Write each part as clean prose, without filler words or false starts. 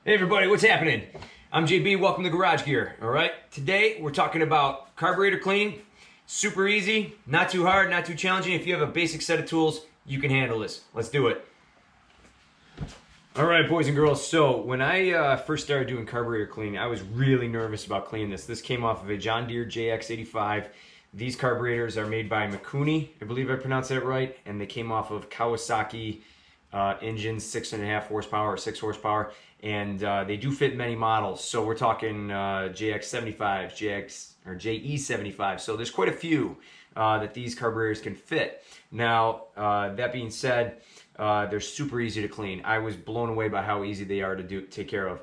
Hey everybody, what's happening? I'm JB, welcome to Garage Gear, all right? Today we're talking about carburetor cleaning. Super easy, not too hard, not too challenging. If you have a basic set of tools, you can handle this. Let's do it. All right, boys and girls, so when I first started doing carburetor cleaning, I was really nervous about cleaning this. This came off of a John Deere JX85. These carburetors are made by MIKUNI, I believe I pronounced that right, and they came off of Kawasaki engines, 6.5 horsepower or 6 horsepower, and they do fit many models. So we're talking JX75, JE75. So there's quite a few that these carburetors can fit. Now, that being said, they're super easy to clean. I was blown away by how easy they are to take care of.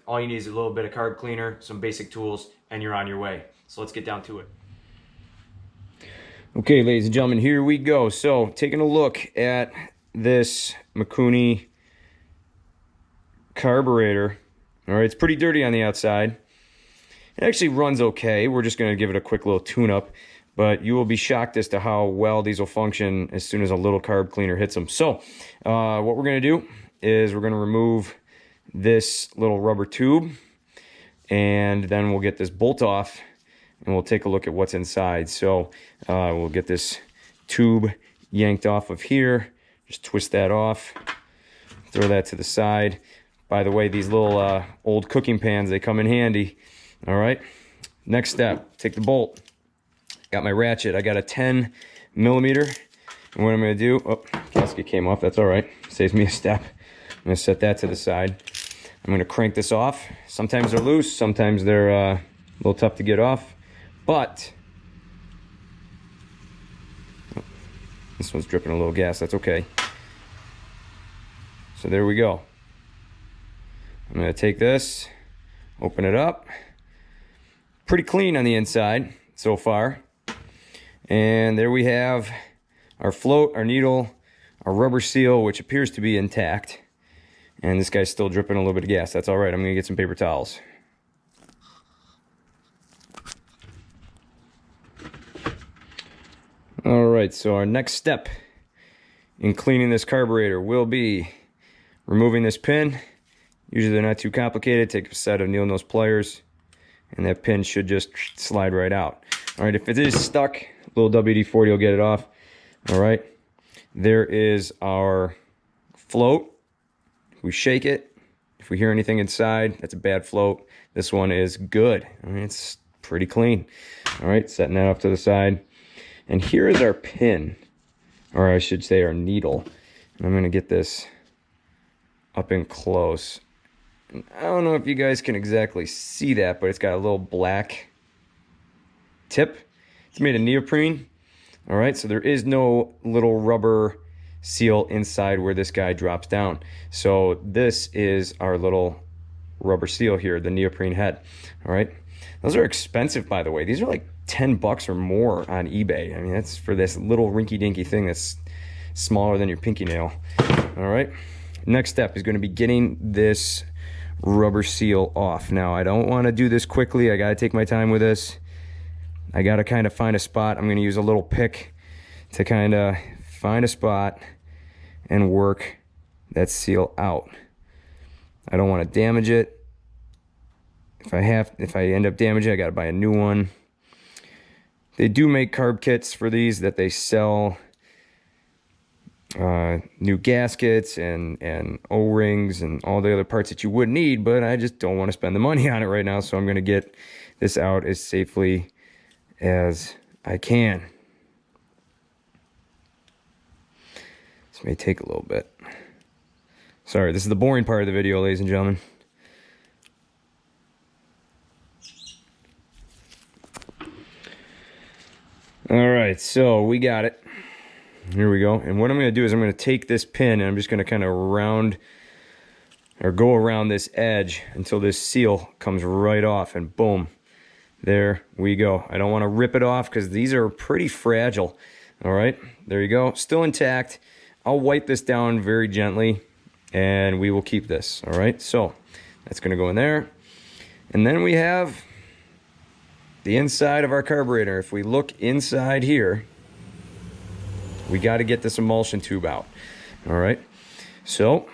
All you need is a little bit of carb cleaner, some basic tools, and you're on your way. So let's get down to it. Okay, ladies and gentlemen, here we go. So taking a look at this MIKUNI carburetor. All right, it's pretty dirty on the outside. It actually runs okay. We're just going to give it a quick little tune-up, but you will be shocked as to how well these will function as soon as a little carb cleaner hits them. So what we're going to do is we're going to remove this little rubber tube, and then we'll get this bolt off, and we'll take a look at what's inside. So we'll get this tube yanked off of here. Just twist that off, throw that to the side. By the way, these little old cooking pans, they come in handy. All right, next step, take the bolt. Got my ratchet, I got a 10 millimeter. And what I'm gonna do, oh, gasket came off, that's all right. Saves me a step. I'm gonna set that to the side. I'm gonna crank this off. Sometimes they're loose, sometimes they're a little tough to get off, but this one's dripping a little gas, that's okay. So there we go. I'm gonna take this, open it up. Pretty clean on the inside so far. And there we have our float, our needle, our rubber seal, which appears to be intact. And this guy's still dripping a little bit of gas. That's all right, I'm gonna get some paper towels. All right, so our next step in cleaning this carburetor will be removing this pin. Usually they're not too complicated. Take a set of needle nose pliers, and that pin should just slide right out. All right, if it is stuck, a little WD-40 will get it off. All right, there is our float. If we shake it, if we hear anything inside, that's a bad float. This one is good. I mean, it's pretty clean. All right, setting that off to the side. And here is our pin, or I should say our needle. And I'm gonna get this up in close. And I don't know if you guys can exactly see that, but it's got a little black tip. It's made of neoprene. All right, so there is no little rubber seal inside where this guy drops down. So this is our little rubber seal here, the neoprene head. All right, those are expensive, by the way. These are like 10 bucks or more on eBay. I mean, that's for this little rinky-dinky thing that's smaller than your pinky nail. All right, next step is going to be getting this rubber seal off. Now, I don't want to do this quickly. I got to take my time with this. I got to kind of find a spot. I'm going to use a little pick to kind of find a spot and work that seal out. I don't want to damage it. If I end up damaging it, I got to buy a new one. They do make carb kits for these that they sell new gaskets and O-rings and all the other parts that you would need, but I just don't want to spend the money on it right now, so I'm going to get this out as safely as I can. This may take a little bit. Sorry, this is the boring part of the video, ladies and gentlemen. All right, so we got it. Here we go. And what I'm going to do is I'm going to take this pin and I'm just going to kind of go around this edge until this seal comes right off, and boom, there we go. I don't want to rip it off because these are pretty fragile. All right, there you go. Still intact. I'll wipe this down very gently and we will keep this. All right, so that's going to go in there. And then we have the inside of our carburetor. If we look inside here, we got to get this emulsion tube out. All right, so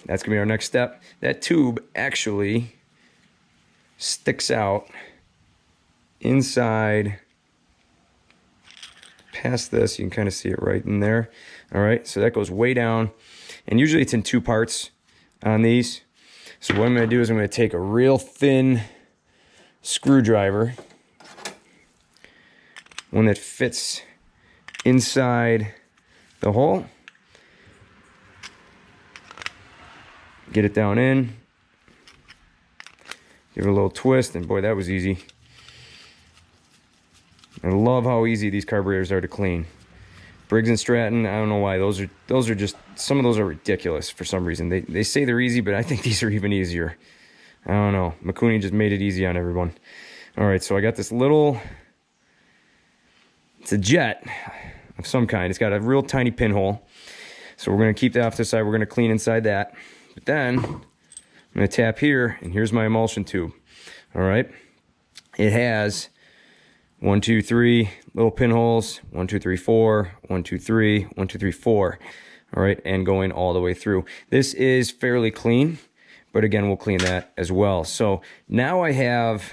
that's gonna be our next step. That tube actually sticks out inside past this. You can kind of see it right in there. All right, so that goes way down, and usually it's in two parts on these. So what I'm going to do is I'm going to take a real thin screwdriver, one that fits inside the hole, get it down in, give it a little twist, and boy, that was easy. I love how easy these carburetors are to clean. Briggs & Stratton, I don't know why, those are just, some of those are ridiculous for some reason. They say they're easy, but I think these are even easier. I don't know. MIKUNI just made it easy on everyone. All right, so I got this little, it's a jet of some kind. It's got a real tiny pinhole. So we're gonna keep that off to the side. We're gonna clean inside that. But then I'm gonna tap here, and here's my emulsion tube. All right, it has 1, 2, 3 little pinholes. 1, 2, 3, 4. 1, 2, 3. 1, 2, 3, 4. All right, and going all the way through. This is fairly clean, but again, we'll clean that as well. So now I have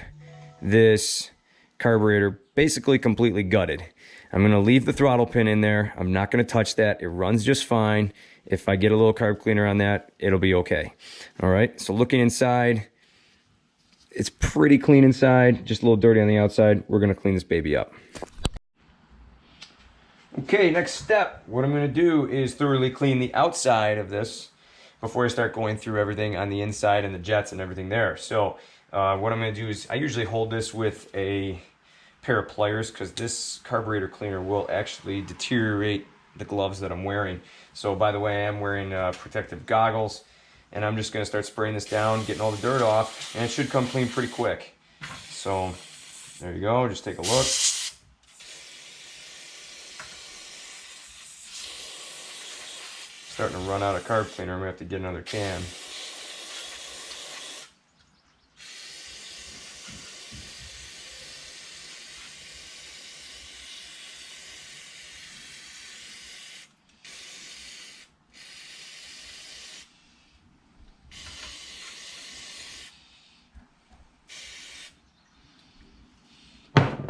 this carburetor basically completely gutted. I'm gonna leave the throttle pin in there. I'm not gonna touch that. It runs just fine. If I get a little carb cleaner on that, it'll be okay. All right, so looking inside, it's pretty clean inside, just a little dirty on the outside. We're gonna clean this baby up. Okay, next step, what I'm gonna do is thoroughly clean the outside of this before I start going through everything on the inside and the jets and everything there. So what I'm gonna do is, I usually hold this with a pair of pliers because this carburetor cleaner will actually deteriorate the gloves that I'm wearing. So by the way, I'm wearing protective goggles, and I'm just gonna start spraying this down, getting all the dirt off, and it should come clean pretty quick. So there you go, just take a look. Starting to run out of carb cleaner, I'm gonna have to get another can.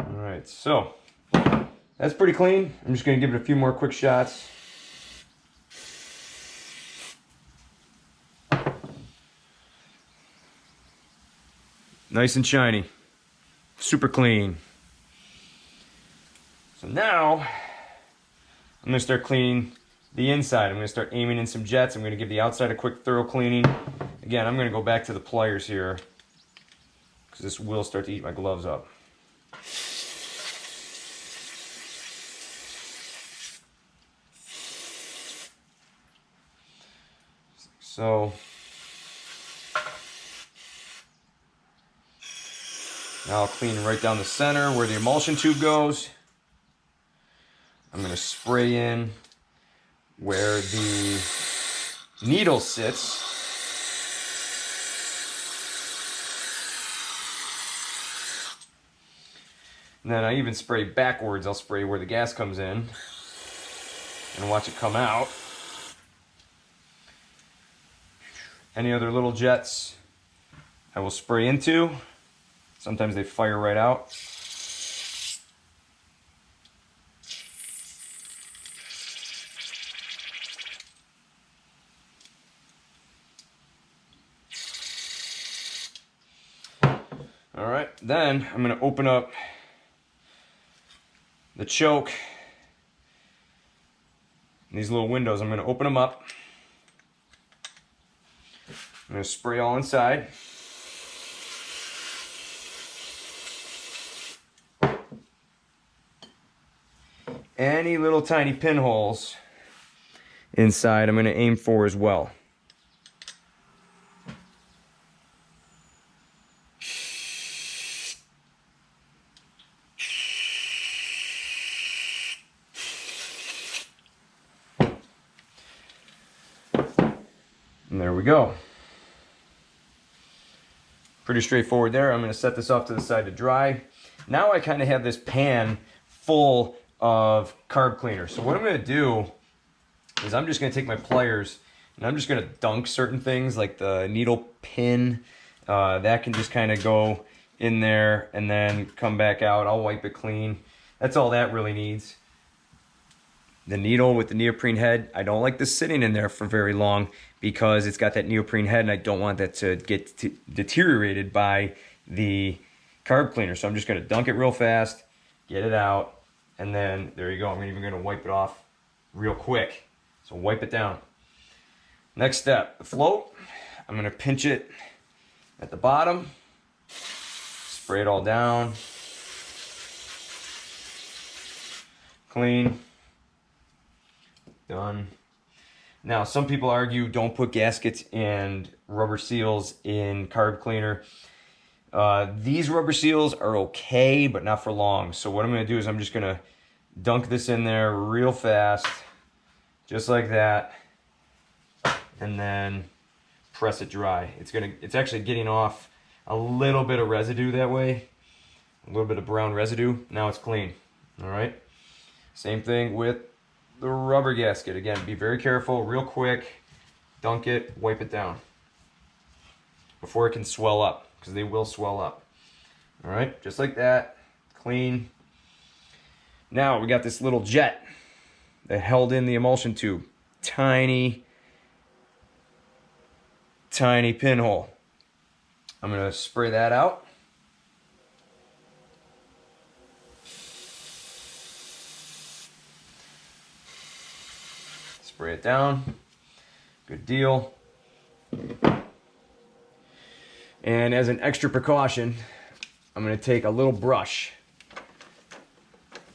Alright, so that's pretty clean. I'm just going to give it a few more quick shots. Nice and shiny. Super clean. So now I'm going to start cleaning the inside. I'm going to start aiming in some jets. I'm going to give the outside a quick thorough cleaning. Again, I'm going to go back to the pliers here because this will start to eat my gloves up. So now I'll clean right down the center where the emulsion tube goes. I'm going to spray in where the needle sits. And then I even spray backwards. I'll spray where the gas comes in and watch it come out. Any other little jets I will spray into. Sometimes they fire right out. All right, then I'm going to open up the choke. And these little windows, I'm going to open them up. I'm going to spray all inside. Any little tiny pinholes inside, I'm going to aim for as well. And there we go. Pretty straightforward there. I'm going to set this off to the side to dry. Now I kind of have this pan full of carb cleaner. So what I'm going to do is I'm just going to take my pliers And I'm just gonna dunk certain things like the needle pin. That can just kind of go in there and then come back out. I'll wipe it clean. That's all that really needs. The needle with the neoprene head, I don't like this sitting in there for very long because it's got that neoprene head and I don't want that to get deteriorated by the carb cleaner. So I'm just gonna dunk it real fast, get it out, and then there you go. I'm even gonna wipe it off real quick. So wipe it down. Next step, the float. I'm gonna pinch it at the bottom, spray it all down, clean, done. Now, some people argue don't put gaskets and rubber seals in carb cleaner. These rubber seals are okay, but not for long. So what I'm gonna do is I'm just gonna dunk this in there real fast, just like that, and then press it dry. It's actually getting off a little bit of residue that way, a little bit of brown residue. Now it's clean. All right. Same thing with the rubber gasket. Again, be very careful, real quick, dunk it, wipe it down before it can swell up, because they will swell up. All right, just like that, clean. Now we got this little jet that held in the emulsion tube. Tiny pinhole. I'm gonna spray that out. Spray it down. Good deal. And as an extra precaution, I'm gonna take a little brush.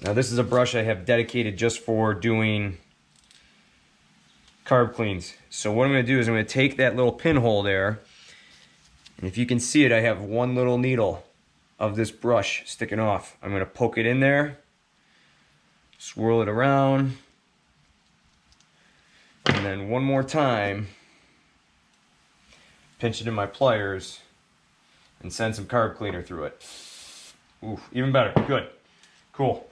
Now this is a brush I have dedicated just for doing carb cleans. So what I'm gonna do is I'm gonna take that little pinhole there, and if you can see it, I have one little needle of this brush sticking off. I'm gonna poke it in there, swirl it around, and then one more time, pinch it in my pliers, and send some carb cleaner through it. Ooh, even better, good, cool.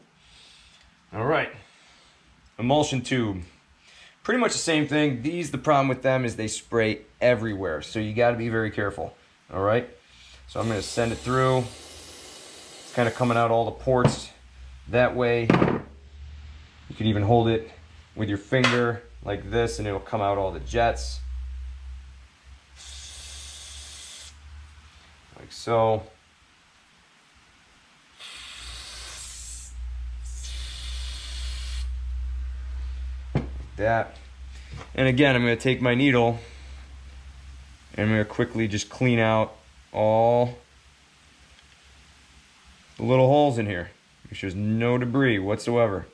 All right, emulsion tube. Pretty much the same thing. The problem with them is they spray everywhere, so you gotta be very careful, all right? So I'm gonna send it through. It's kind of coming out all the ports that way. You can even hold it with your finger like this and it'll come out all the jets. Like so. That. And again, I'm going to take my needle and I'm going to quickly just clean out all the little holes in here. Make sure there's no debris whatsoever.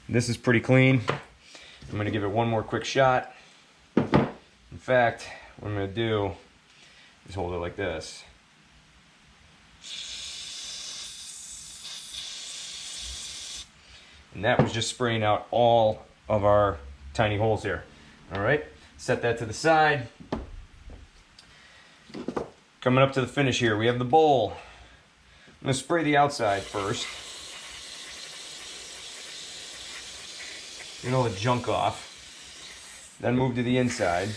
This is pretty clean. I'm going to give it one more quick shot. In fact, what I'm going to do is hold it like this. And that was just spraying out all of our tiny holes here. All right, set that to the side. Coming up to the finish here, we have the bowl. I'm going to spray the outside first. Get all the junk off. Then move to the inside.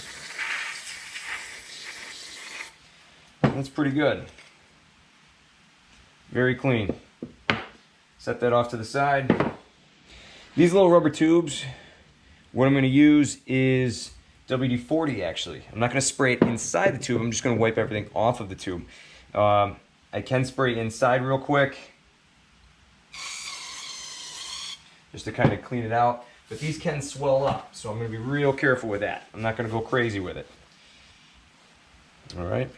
That's pretty good. Very clean. Set that off to the side. These little rubber tubes, what I'm going to use is WD-40 actually. I'm not going to spray it inside the tube. I'm just going to wipe everything off of the tube. I can spray inside real quick, just to kind of clean it out. But these can swell up, so I'm going to be real careful with that. I'm not going to go crazy with it. All right.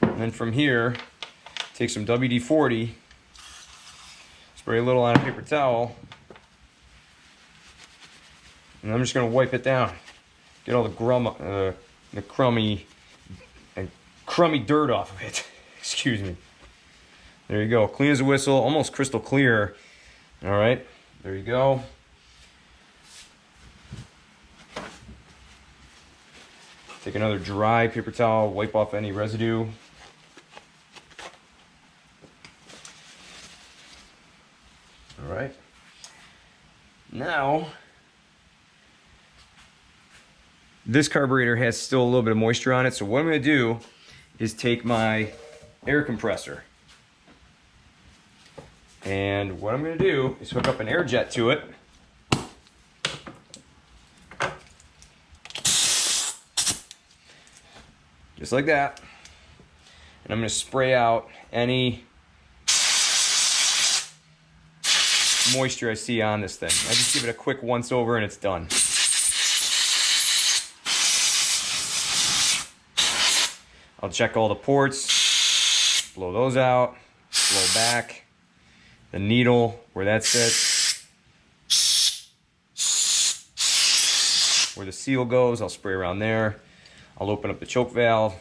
And then from here, take some WD-40, spray a little on a paper towel, and I'm just going to wipe it down. Get all the crummy dirt off of it. Excuse me. There you go. Clean as a whistle, almost crystal clear. All right. There you go. Take another dry paper towel, wipe off any residue. All right. Now, this carburetor has still a little bit of moisture on it, so what I'm going to do is take my air compressor, and what I'm going to do is hook up an air jet to it. Just like that. And I'm going to spray out any moisture I see on this thing. I just give it a quick once over and it's done. I'll check all the ports, blow those out, blow back, the needle where that sits, where the seal goes, I'll spray around there. I'll open up the choke valve.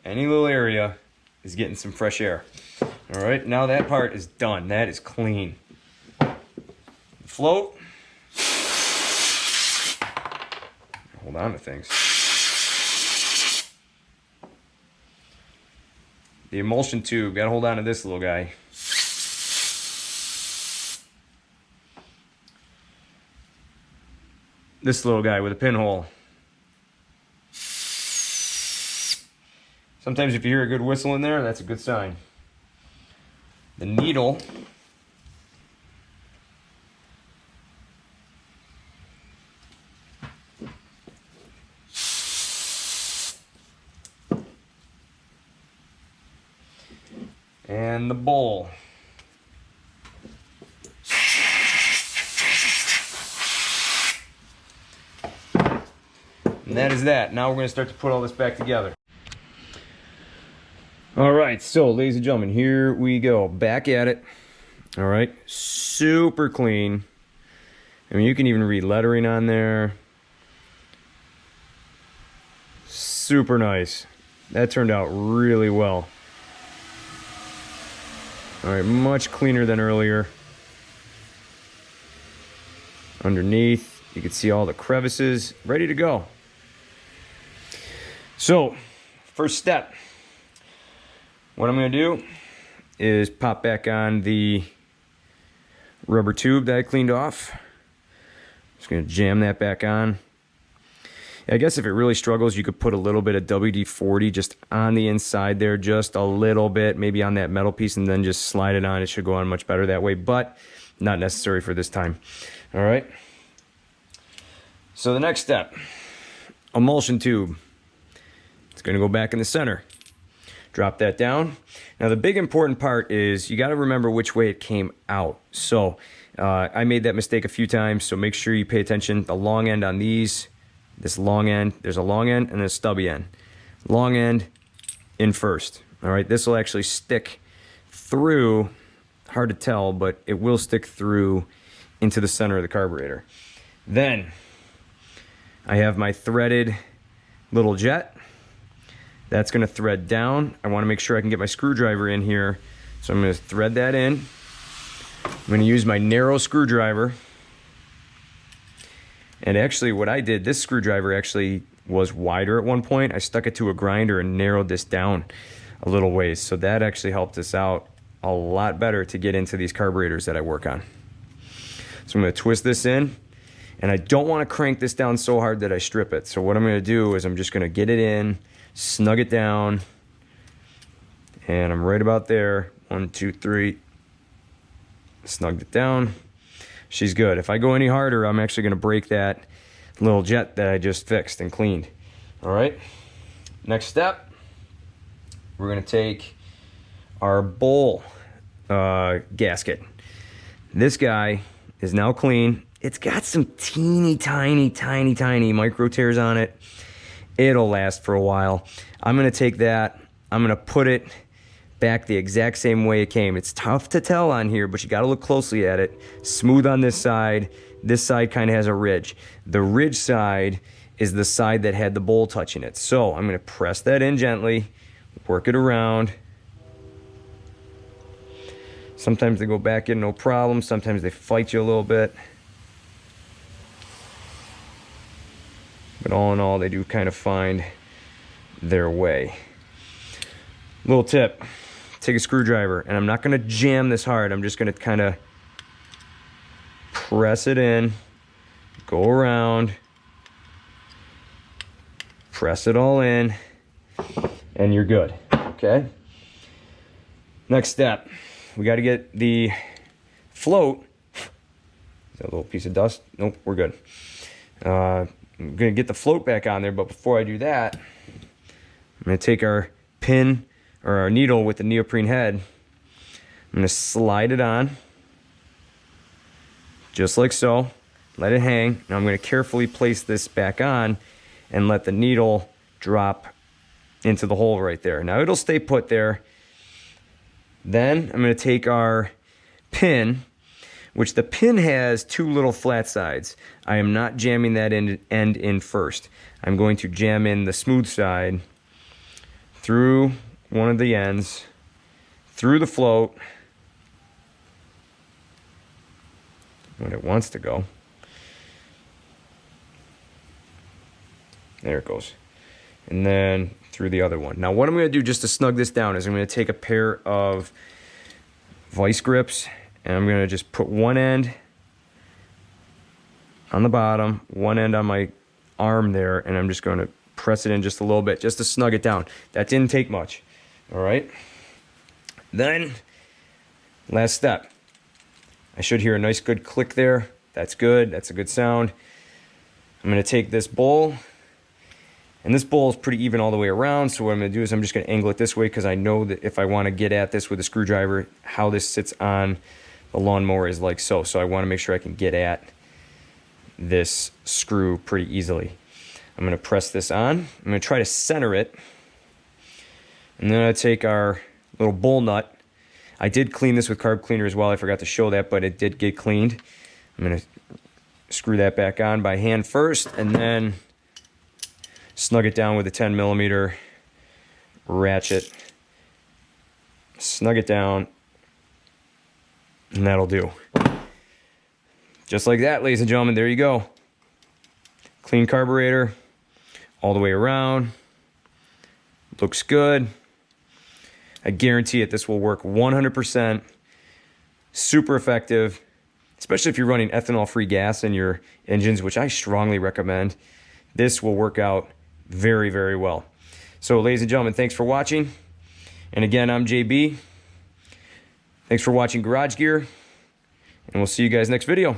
Any little area is getting some fresh air. All right, now that part is done. That is clean. Float. Hold on to things. The emulsion tube, gotta hold on to this little guy. This little guy with a pinhole. Sometimes if you hear a good whistle in there, that's a good sign. The needle. And the bowl. And that is that. Now we're going to start to put all this back together. All right, so ladies and gentlemen, here we go. Back at it. All right, super clean. I mean, you can even read lettering on there. Super nice. That turned out really well. All right, much cleaner than earlier. Underneath, you can see all the crevices, ready to go. So, first step. What I'm going to do is pop back on the rubber tube that I cleaned off. Just going to jam that back on. I guess if it really struggles, you could put a little bit of WD-40 just on the inside there, just a little bit, maybe on that metal piece, and then just slide it on. It should go on much better that way, but not necessary for this time. All right. So the next step, emulsion tube. It's going to go back in the center. Drop that down. Now the big important part is you got to remember which way it came out. So I made that mistake a few times, so make sure you pay attention. The long end on these, this long end, there's a long end and a stubby end. Long end in first. All right, this will actually stick through, hard to tell, but it will stick through into the center of the carburetor. Then I have my threaded little jet. That's going to thread down. I want to make sure I can get my screwdriver in here. So I'm going to thread that in. I'm going to use my narrow screwdriver. And actually what I did, this screwdriver actually was wider at one point. I stuck it to a grinder and narrowed this down a little ways. So that actually helped us out a lot better to get into these carburetors that I work on. So I'm going to twist this in. And I don't want to crank this down so hard that I strip it. So what I'm going to do is I'm just going to get it in, snug it down, and I'm right about there. 1, 2, 3. Snugged it down. She's good. If I go any harder, I'm actually going to break that little jet that I just fixed and cleaned. All right. Next step, we're going to take our bowl gasket. This guy is now clean. It's got some teeny tiny micro tears on it. It'll last for a while. I'm going to take that. I'm going to put it back the exact same way it came. It's tough to tell on here, but you got to look closely at it. Smooth on this side. This side kind of has a ridge. The ridge side is the side that had the bowl touching it. So I'm going to press that in gently, work it around. Sometimes they go back in no problem. Sometimes they fight you a little bit. But all in all, they do kind of find their way. Little tip, take a screwdriver, and I'm not going to jam this hard. I'm just going to kind of press it in, go around, press it all in, and you're good, okay? Next step, we got to get the float. Is that a little piece of dust? Nope, we're good. I'm going to get the float back on there, but before I do that, I'm going to take our pin or our needle with the neoprene head. I'm going to slide it on, just like so. Let it hang. Now I'm going to carefully place this back on and let the needle drop into the hole right there. Now it'll stay put there. Then I'm going to take our pin, which the pin has two little flat sides. I am not jamming that end in first. I'm going to jam in the smooth side through one of the ends, through the float, when it wants to go. There it goes. And then through the other one. Now what I'm going to do just to snug this down is I'm going to take a pair of vice grips and I'm going to just put one end on the bottom, one end on my arm there, and I'm just going to press it in just a little bit just to snug it down. That didn't take much. All right. Then last step. I should hear a nice good click there. That's good. That's a good sound. I'm going to take this bowl, and this bowl is pretty even all the way around, so what I'm going to do is I'm just going to angle it this way because I know that if I want to get at this with a screwdriver, how this sits on the lawnmower is like so. So I want to make sure I can get at this screw pretty easily. I'm going to press this on. I'm going to try to center it. And then I take our little bowl nut. I did clean this with carb cleaner as well. I forgot to show that, but it did get cleaned. I'm going to screw that back on by hand first, and then snug it down with a 10mm ratchet. Snug it down, and that'll do. Just like that, ladies and gentlemen, there you go. Clean carburetor all the way around. Looks good. I guarantee it, this will work 100%. Super effective, especially if you're running ethanol-free gas in your engines, which I strongly recommend. This will work out very, very well. So, ladies and gentlemen, thanks for watching. And again, I'm JB. Thanks for watching Garage Gear, and we'll see you guys next video.